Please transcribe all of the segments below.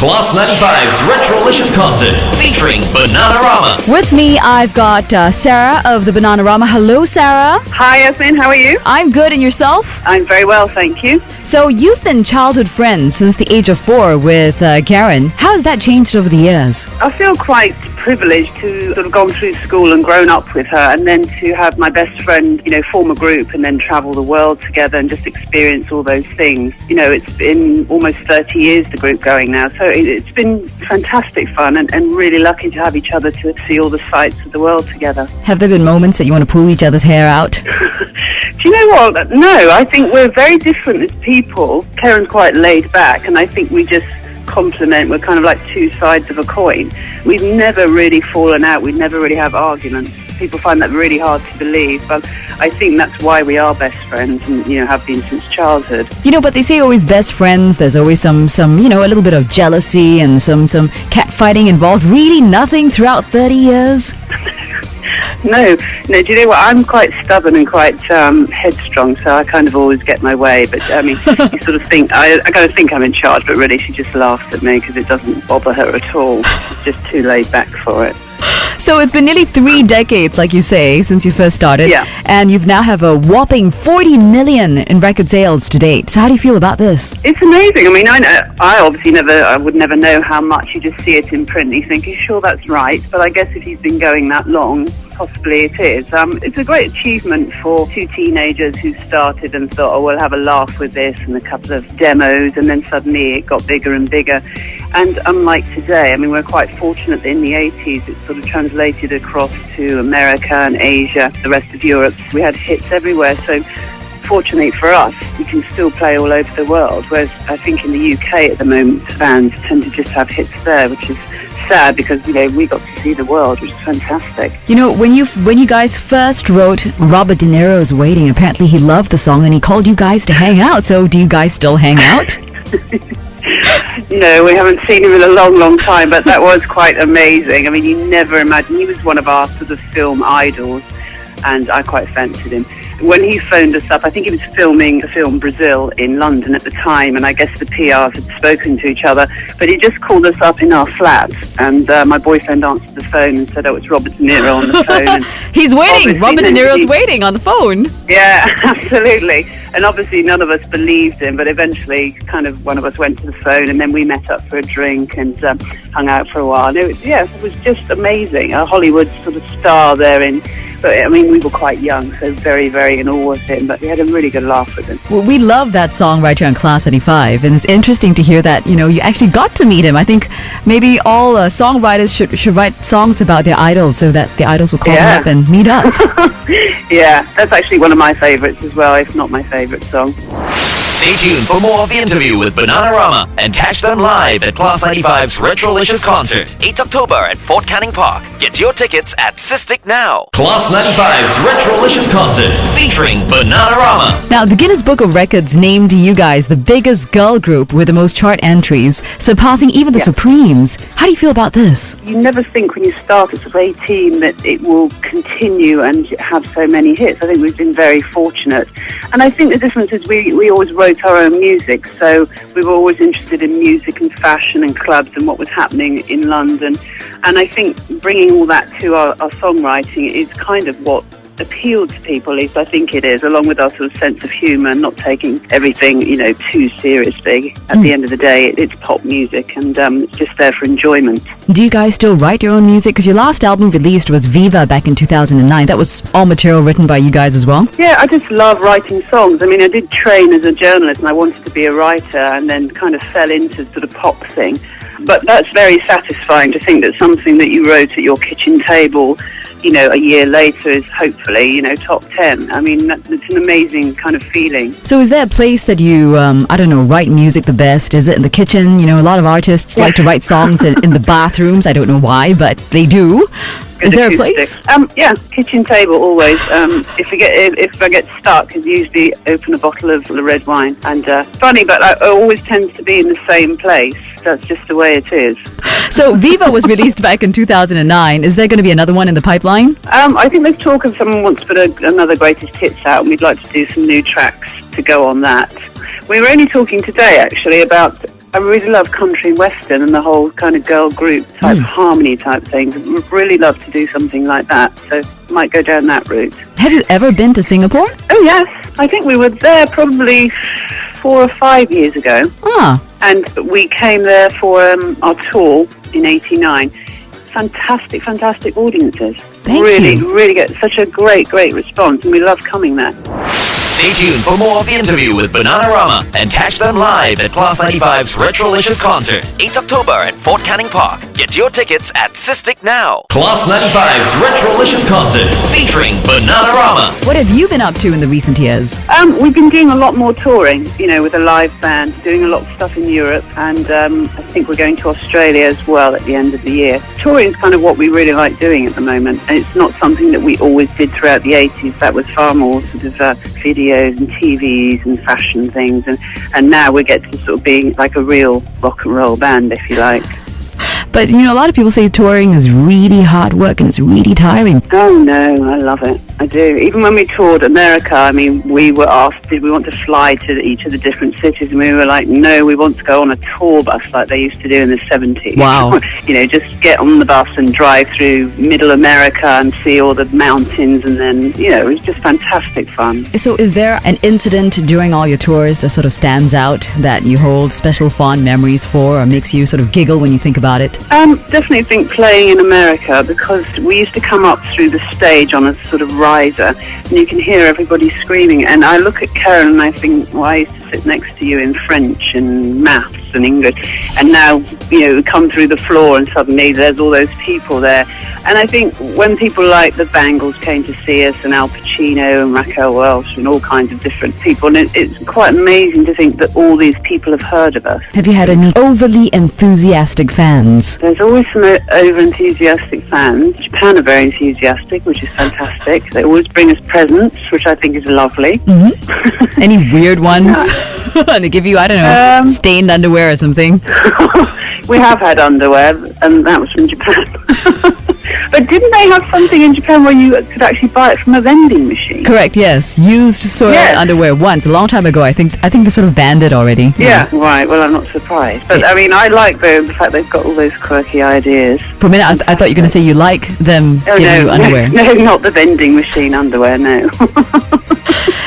Class 95's Retrolicious Concert featuring Bananarama. With me, I've got Sarah of the Bananarama. Hello, Sarah. Hi, Yasmin. How are you? I'm good, and yourself? I'm very well, thank you. So you've been childhood friends since the age of 4 with Karen. How has that changed over the years? I feel quite privileged to sort of gone through school and grown up with her, and then to have my best friend, form a group and then travel the world together and just experience all those things. It's been almost 30 years, the group going now, so it's been fantastic fun and really lucky to have each other to see all the sights of the world together. Have there been moments that you want to pull each other's hair out? Do you know what? No, I think we're very different as people. Karen's quite laid back, and I think we just complement. We're kind of like two sides of a coin. We've never really fallen out. We never really have arguments. People find that really hard to believe, but I think that's why we are best friends and, have been since childhood. But they say always best friends. There's always some a little bit of jealousy and some catfighting involved. Really nothing throughout 30 years? No. Do you know what? I'm quite stubborn and quite headstrong, so I kind of always get my way. But you sort of think I kind of think I'm in charge, but really she just laughs at me because it doesn't bother her at all. She's just too laid back for it. So it's been nearly 3 decades, like you say, since you first started. Yeah. And you've now have a whopping 40 million in record sales to date. So how do you feel about this? It's amazing. I mean, I would never know how much. You just see it in print and you think, are you sure that's right? But I guess if he's been going that long, possibly it is. It's a great achievement for 2 teenagers who started and thought, oh, we'll have a laugh with this and a couple of demos, and then suddenly it got bigger and bigger. And unlike today, I mean, we're quite fortunate that in the 80s it sort of translated across to America and Asia, the rest of Europe. We had hits everywhere, so fortunately for us, we can still play all over the world, whereas I think in the UK at the moment, fans tend to just have hits there, which is sad because, we got to see the world, which is fantastic. When you guys first wrote Robert De Niro's Waiting, apparently he loved the song and he called you guys to hang out. So do you guys still hang out? No, we haven't seen him in a long, long time, but that was quite amazing. I mean, you never imagine. He was one of our sort of film idols, and I quite fancied him. When he phoned us up, I think he was filming the film Brazil in London at the time, and I guess the PRs had spoken to each other, but he just called us up in our flat, and my boyfriend answered the phone and said, oh, it's Robert De Niro on the phone. And he's waiting! Robert De Niro's waiting on the phone! Yeah, absolutely. And obviously none of us believed him, but eventually kind of one of us went to the phone, and then we met up for a drink and hung out for a while. And it was just amazing. A Hollywood sort of star there but I mean, we were quite young, so very, very in awe of him, but we had a really good laugh with him. Well, we love that song right here on Class 95, and it's interesting to hear that, you actually got to meet him. I think maybe all songwriters should write songs about their idols so that the idols will call them up and meet up. Yeah, that's actually one of my favourites as well, if not my favourite song. Stay tuned for more of the interview with Bananarama and catch them live at Class 95's Retrolicious Concert, 8th October at Fort Canning Park. Get your tickets at Sistik now. Class 95's Retrolicious Concert featuring Bananarama. Now, the Guinness Book of Records named you guys the biggest girl group with the most chart entries, surpassing even the Supremes. How do you feel about this? You never think when you start at sort of 18 that it will continue and have so many hits. I think we've been very fortunate. And I think the difference is we always wrote our own music, so we were always interested in music and fashion and clubs and what was happening in London. And I think bringing all that to our songwriting is kind of what appealed to people, at least I think it is, along with our sort of sense of humour, not taking everything, too seriously. At the end of the day, it's pop music, and it's just there for enjoyment. Do you guys still write your own music? Because your last album released was Viva back in 2009. That was all material written by you guys as well? Yeah, I just love writing songs. I mean, I did train as a journalist, and I wanted to be a writer, and then kind of fell into sort of pop thing. But that's very satisfying to think that something that you wrote at your kitchen table, a year later is hopefully, top 10. I mean, it's an amazing kind of feeling. So is there a place that you, write music the best? Is it in the kitchen? A lot of artists like to write songs in the bathrooms. I don't know why, but they do. Is there a place? Yeah, kitchen table always. If I get stuck, I usually open a bottle of the red wine. And funny, but it always tends to be in the same place. That's just the way it is. So Viva was released back in 2009. Is there going to be another one in the pipeline? I think there's talk of someone wants to put another greatest hits out, and we'd like to do some new tracks to go on that. We were only talking today, actually, about I really love country western and the whole kind of girl group type harmony type things. I'd really love to do something like that. So might go down that route. Have you ever been to Singapore? Oh yes, I think we were there probably 4 or 5 years ago. Ah. And we came there for our tour in '89. Fantastic audiences. Thank really, you. really get such a great response, and we love coming there. Stay tuned for more of the interview with Bananarama and catch them live at Class 95's Retrolicious concert, 8th October at Fort Canning Park. Get your tickets at Sistik now. Class 95's Retrolicious concert featuring Bananarama. What have you been up to in the recent years? We've been doing a lot more touring, with a live band, doing a lot of stuff in Europe, and I think we're going to Australia as well at the end of the year. Touring is kind of what we really like doing at the moment, and it's not something that we always did throughout the 80s. That was far more sort of videos and TVs and fashion things, and now we get to sort of being like a real rock and roll band, if you like. But, a lot of people say touring is really hard work and it's really tiring. Oh, no, I love it. I do. Even when we toured America, we were asked, did we want to fly to each of the different cities? And we were like, no, we want to go on a tour bus like they used to do in the 70s. Wow. Just get on the bus and drive through middle America and see all the mountains. And then, it was just fantastic fun. So is there an incident during all your tours that sort of stands out that you hold special fond memories for or makes you sort of giggle when you think about it? Definitely think playing in America, because we used to come up through the stage on a sort of riser and you can hear everybody screaming, and I look at Karen and I think, well, I used to sit next to you in French and maths and English, and now we come through the floor and suddenly there's all those people there. And I think when people like the Bangles came to see us, and Al Pacino and Raquel Welch and all kinds of different people, and it's quite amazing to think that all these people have heard of us. Have you had any overly enthusiastic fans? There's always some over-enthusiastic fans. Japan are very enthusiastic, which is fantastic. They always bring us presents, which I think is lovely. Mm-hmm. Any weird ones? They give you, I don't know, stained underwear or something? We have had underwear, and that was from Japan. But didn't they have something in Japan where you could actually buy it from a vending machine? Correct, yes. Used soiled underwear once, a long time ago. I think they sort of banned it already. Yeah, right. Well, I'm not surprised. But, I like the fact they've got all those quirky ideas. For a minute, I thought you were going to say you like them giving you underwear. No, not the vending machine underwear, no.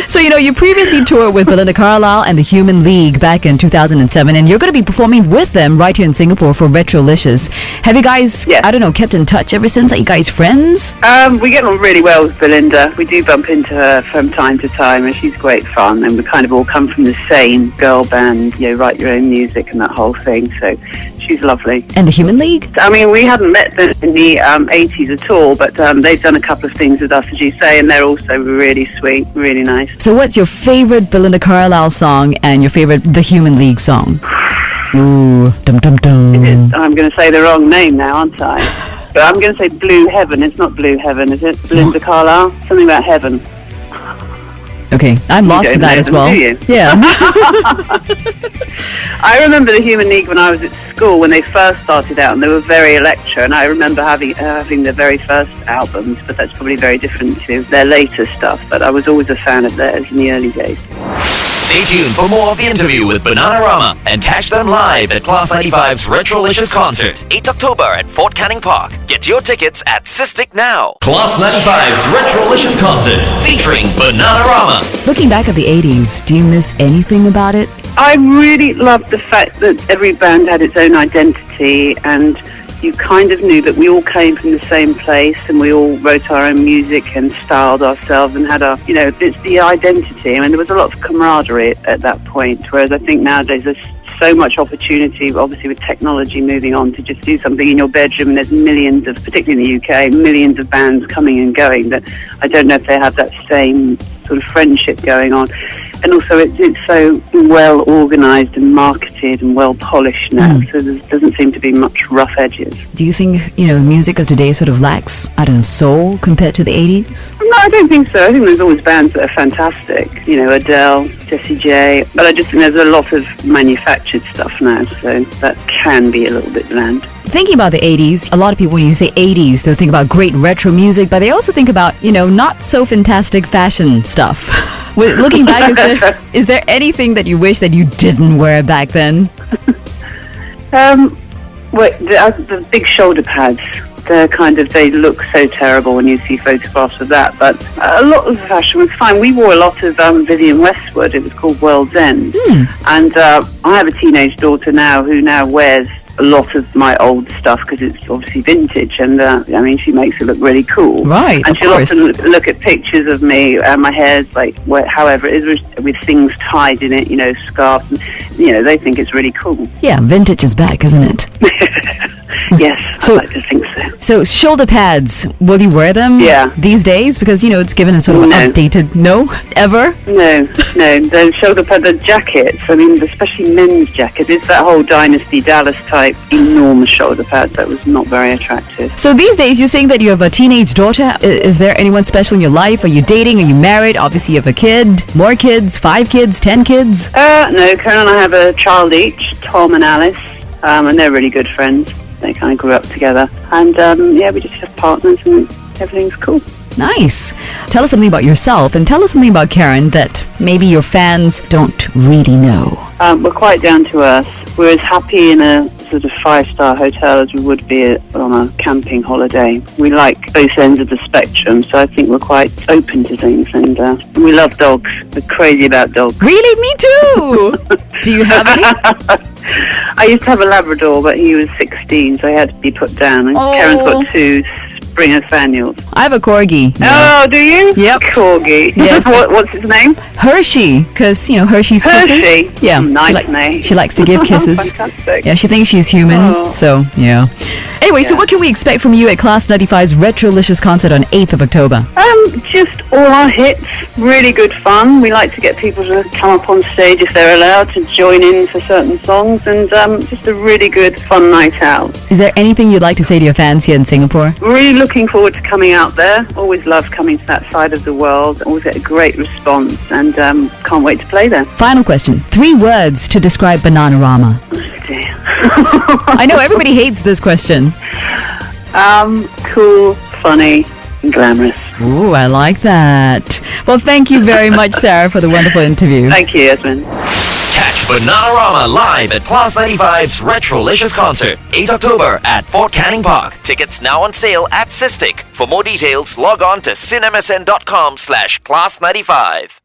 So, you previously toured with Belinda Carlisle and the Human League back in 2007, and you're going to be performing with them right here in Singapore for Retrolicious. Have you guys, kept in touch ever since? Are you guys friends? We get on really well with Belinda. We do bump into her from time to time, and she's great fun, and we kind of all come from the same girl band, write your own music and that whole thing, so she's lovely. And the Human League? We hadn't met them in the 80s at all, but they've done a couple of things with us, as you say, and they're also really sweet, really nice. So what's your favorite Belinda Carlisle song and your favorite The Human League song? Ooh, dum dum dum. I'm going to say the wrong name now, aren't I? But I'm going to say Blue Heaven. It's not Blue Heaven, is it? Belinda Carlisle? Something about heaven. Okay, I'm lost for that as well. Do you? Yeah. I remember the Human League when I was at school, when they first started out, and they were very electro, and I remember having their very first albums, but that's probably very different to their later stuff, but I was always a fan of theirs in the early days. Stay tuned for more of the interview with Bananarama and catch them live at Class 95's Retrolicious concert, 8th October at Fort Canning Park. Get your tickets at Sistik now. Class 95's Retrolicious concert featuring Bananarama. Looking back at the 80s, do you miss anything about it? I really loved the fact that every band had its own identity, and you kind of knew that we all came from the same place, and we all wrote our own music and styled ourselves and had our, it's the identity. There was a lot of camaraderie at that point, whereas I think nowadays there's so much opportunity, obviously with technology moving on, to just do something in your bedroom, and there's millions of, particularly in the UK, millions of bands coming and going, that I don't know if they have that same sort of friendship going on. And also it's so well organised and marketed and well polished now, so there doesn't seem to be much rough edges. Do you think, music of today sort of lacks, soul compared to the 80s? No, I don't think so. I think there's always bands that are fantastic. Adele, Jessie J. But I just think there's a lot of manufactured stuff now, so that can be a little bit bland. Thinking about the 80s, a lot of people, when you say 80s, they'll think about great retro music, but they also think about, not so fantastic fashion stuff. Looking back, is there anything that you wish that you didn't wear back then? The big shoulder pads. They look so terrible when you see photographs of that, but a lot of the fashion was fine. We wore a lot of Vivienne Westwood. It was called World's End. And I have a teenage daughter now who now wears a lot of my old stuff because it's obviously vintage, and she makes it look really cool. Right, and of she'll course. often look at pictures of me, and my hair's however it is, with things tied in it, scarves, and, they think it's really cool. Yeah, vintage is back, isn't it? Yes, So- I like to think so. So shoulder pads, will you wear them these days? Because, it's given a sort of No. updated, no? Ever? No, the shoulder pad, the jackets, especially men's jackets, it's that whole Dynasty Dallas type enormous shoulder pad that was not very attractive. So these days, you're saying that you have a teenage daughter. Is there anyone special in your life? Are you dating? Are you married? Obviously, you have a kid. More kids? 5 kids? 10 kids? No, Karen and I have a child each, Tom and Alice, and they're really good friends. They kind of grew up together. And, we just have partners and everything's cool. Nice. Tell us something about yourself, and tell us something about Karen that maybe your fans don't really know. We're quite down to earth. We're as happy in a sort of 5-star hotel as we would be on a camping holiday. We like both ends of the spectrum, so I think we're quite open to things, and we love dogs. We're crazy about dogs. Really? Me too! Do you have any? I used to have a Labrador, but he was 16, so he had to be put down. And Karen's got 2 Springer Spaniels. I have a corgi. Oh, do you? Yep. Corgi. Yes. What's his name? Hershey, because, Hershey's Hershey? kisses. Yeah. Nice name. She likes to give kisses. Fantastic. Yeah, she thinks she's human, Oh. so, yeah. Anyway, so what can we expect from you at Class 95's Retrolicious concert on 8th of October? Just all our hits. Really good fun. We like to get people to come up on stage if they're allowed to join in for certain songs, and just a really good fun night out. Is there anything you'd like to say to your fans here in Singapore? Really looking forward to coming out there. Always love coming to that side of the world. Always get a great response, and can't wait to play there. Final question. 3 words to describe Bananarama. Dear. I know everybody hates this question. Cool, funny, and glamorous. Ooh, I like that. Well, thank you very much, Sarah, for the wonderful interview. Thank you, Yasmin. Catch Bananarama live at Class 95's Retrolicious concert, 8 October at Fort Canning Park. Tickets now on sale at Sistik. For more details, log on to cinemsn.com/Class95.